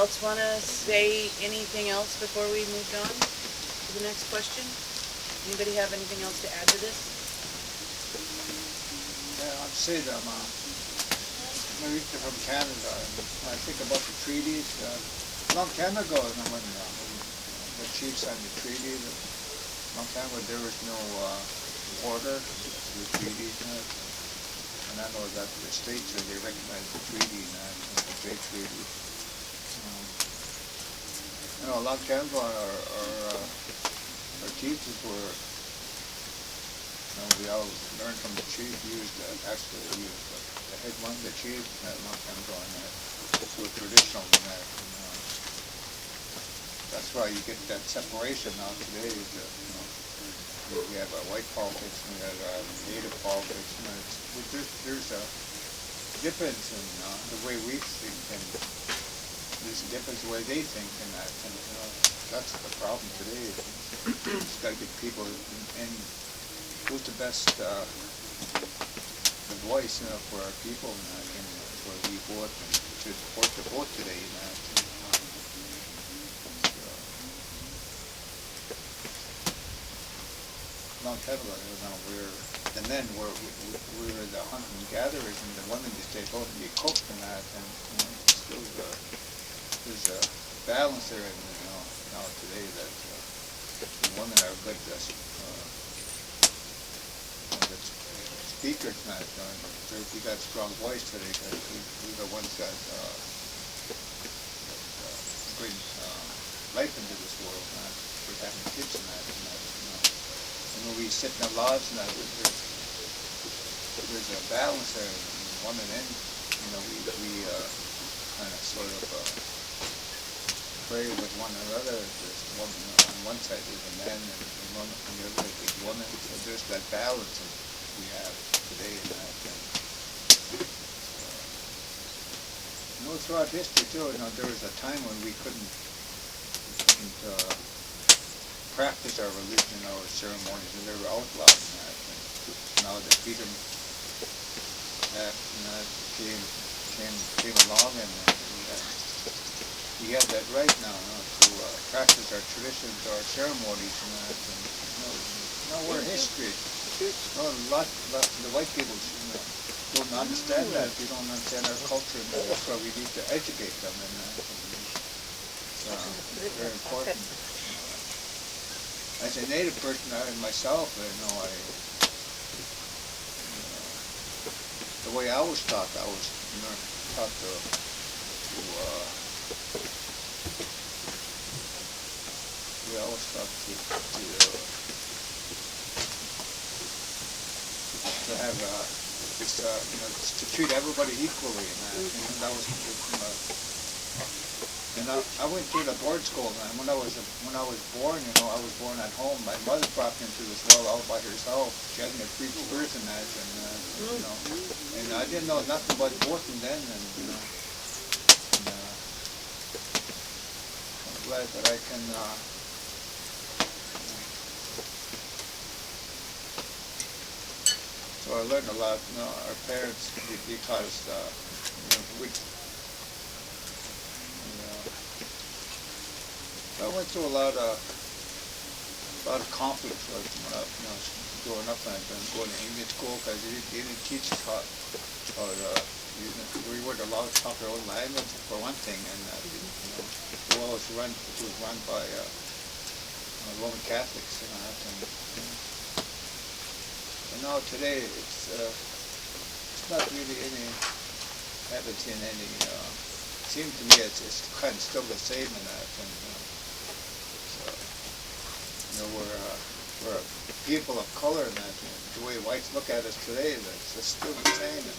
else want to say anything else before we moved on to the next question? Anybody have anything else to add to this? Yeah, I'd say that I'm from Canada, and when I think about the treaties, long time ago, when the chiefs signed the treaty, long time ago there was no border to the treaty, and I know that the states they recognize the treaty and the trade treaty. A long time ago, our teachers were, we all learned from the chief. Actually used the head one, the chief, a long time ago, and were traditional in that. That's why you get that separation now today. We have white politics and we have native politics. There's a difference in the way we think, and there's a difference in the way they think, and that. And that's the problem today. It's got to get people in who's the best the voice for our people, and where we vote and to support the vote today. Long time ago, the men were the hunting and gatherers, and the women just stayed home and be cooked and that, and still there's a balance there, and now today that the women are good speakers now. We got strong voice today because we're the ones that bring life into this world. We're having kids and that. And when we sit in the lodge and that, there's a balance there. Women and we kind of sort of pray with one another. There's woman on one side, there's a man, and on the other side, there's woman. So there's that balance that we have today in that. Throughout history too, there was a time when we couldn't practice our religion, our ceremonies, and they were outlawed in that. And now the Freedom Act came along, and we have that right now to practice our traditions, our ceremonies, and that. And, now we're history. The white people don't understand that. They don't understand our culture, and that's why we need to educate them, and it's very important. As a native person, myself, the way I was taught, taught to have to treat everybody equally, and that was. And I went through the board school, and when I was born, I was born at home. My mother brought me into this world all by herself. She had me 3 spurs in that, and I didn't know nothing about voting then, and I'm glad that I can. So I learned a lot. Our parents, they taught us. I went through a lot of conflicts when I was growing up, and I've been going to English school because they didn't teach us how we weren't allowed to talk our own language for one thing, and it was run by Roman Catholics, and now today it's not really any. Haven't seen any. Seems to me it's kind of still the same in that, and we're people of color, and that the way whites look at us today, it's still the same. And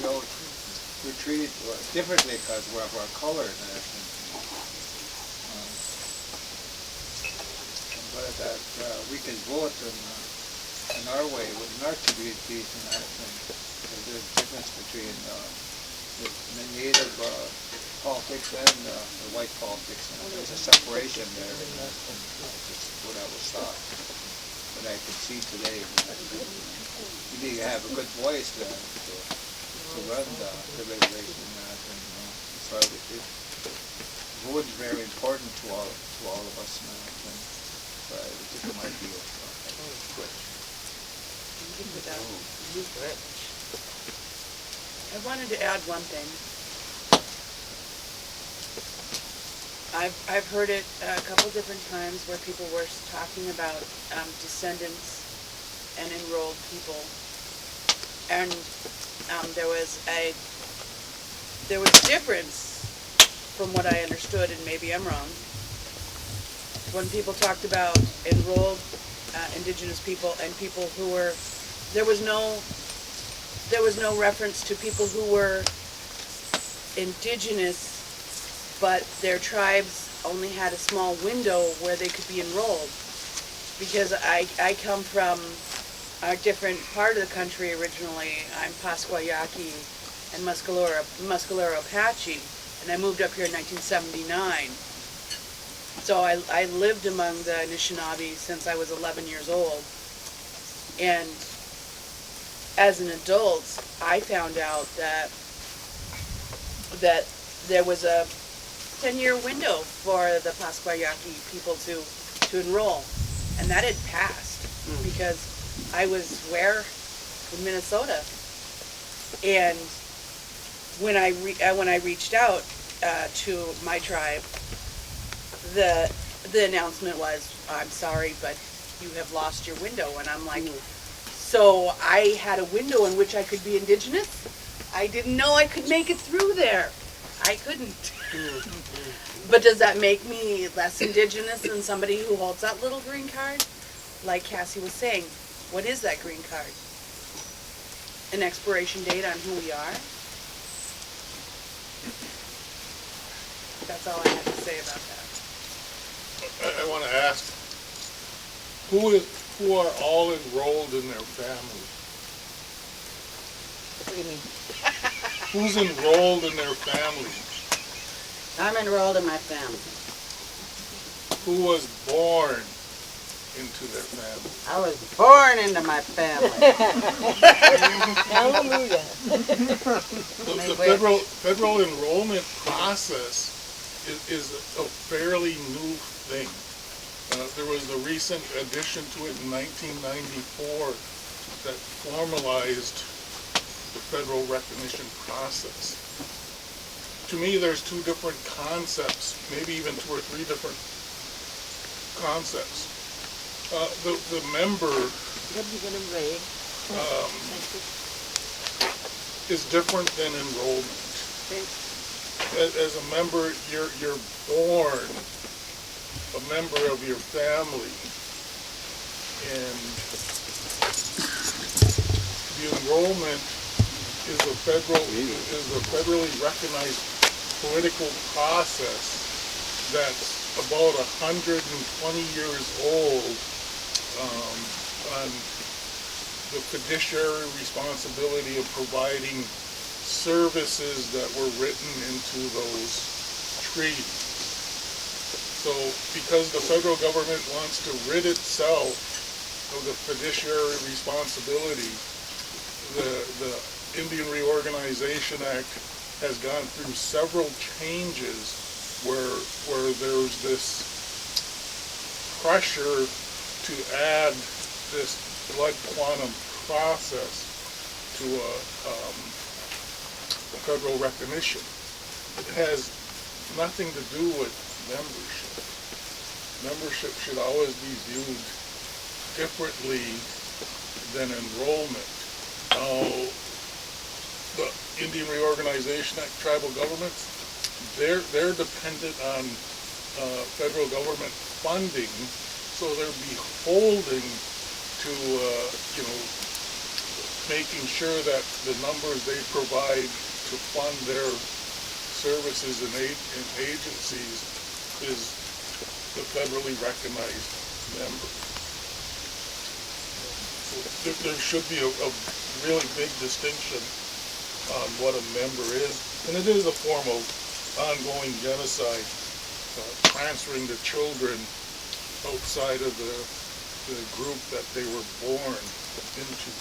we're treated differently because we're of our color, and that. But that we can vote in our way, in our communities, and that. And there's a difference between the native politics and the white politics. There's a separation there, and that's what I was taught. But I can see today, you need to have a good voice to run the regulation, and but it was very important to all of us, and but it might be a switch. I wanted to add one thing. I've heard it a couple different times where people were talking about descendants and enrolled people, and there was a difference from what I understood, and maybe I'm wrong. When people talked about enrolled indigenous people and people who were, there was no reference to people who were indigenous, but their tribes only had a small window where they could be enrolled. Because I come from a different part of the country originally. I'm Pasquayaki and Muscalero Apache, and I moved up here in 1979. So I lived among the Anishinaabe since I was 11 years old. And as an adult, I found out that there was a 10-year window for the Pasquayaki people to enroll, and that had passed because I was where? In Minnesota. And when I reached out to my tribe, the announcement was, I'm sorry, but you have lost your window. And I'm like, so I had a window in which I could be indigenous? I didn't know I could make it through there. I couldn't. But does that make me less indigenous than somebody who holds that little green card? Like Cassie was saying, what is that green card? An expiration date on who we are? That's all I have to say about that. I want to ask, who are all enrolled in their family? What do you mean? Who's enrolled in their family? I'm enrolled in my family. Who was born into their family? I was born into my family. Hallelujah. The federal enrollment process is a fairly new thing. There was a recent addition to it in 1994 that formalized the federal recognition process. To me, there's two different concepts, maybe even two or three different concepts. The member is different than enrollment. As a member, you're born a member of your family, and the enrollment is a federally recognized political process that's about 120 years old, on the fiduciary responsibility of providing services that were written into those treaties. So because the federal government wants to rid itself of the fiduciary responsibility, the Indian Reorganization Act has gone through several changes where there's this pressure to add this blood quantum process to a federal recognition. It has nothing to do with membership. Membership should always be viewed differently than enrollment. Now, the Indian Reorganization Act tribal governments, they're dependent on federal government funding, so they're beholden to making sure that the numbers they provide to fund their services and agencies is the federally recognized member. So there should be a really big distinction on what a member is, and it is a form of ongoing genocide, transferring the children outside of the group that they were born into.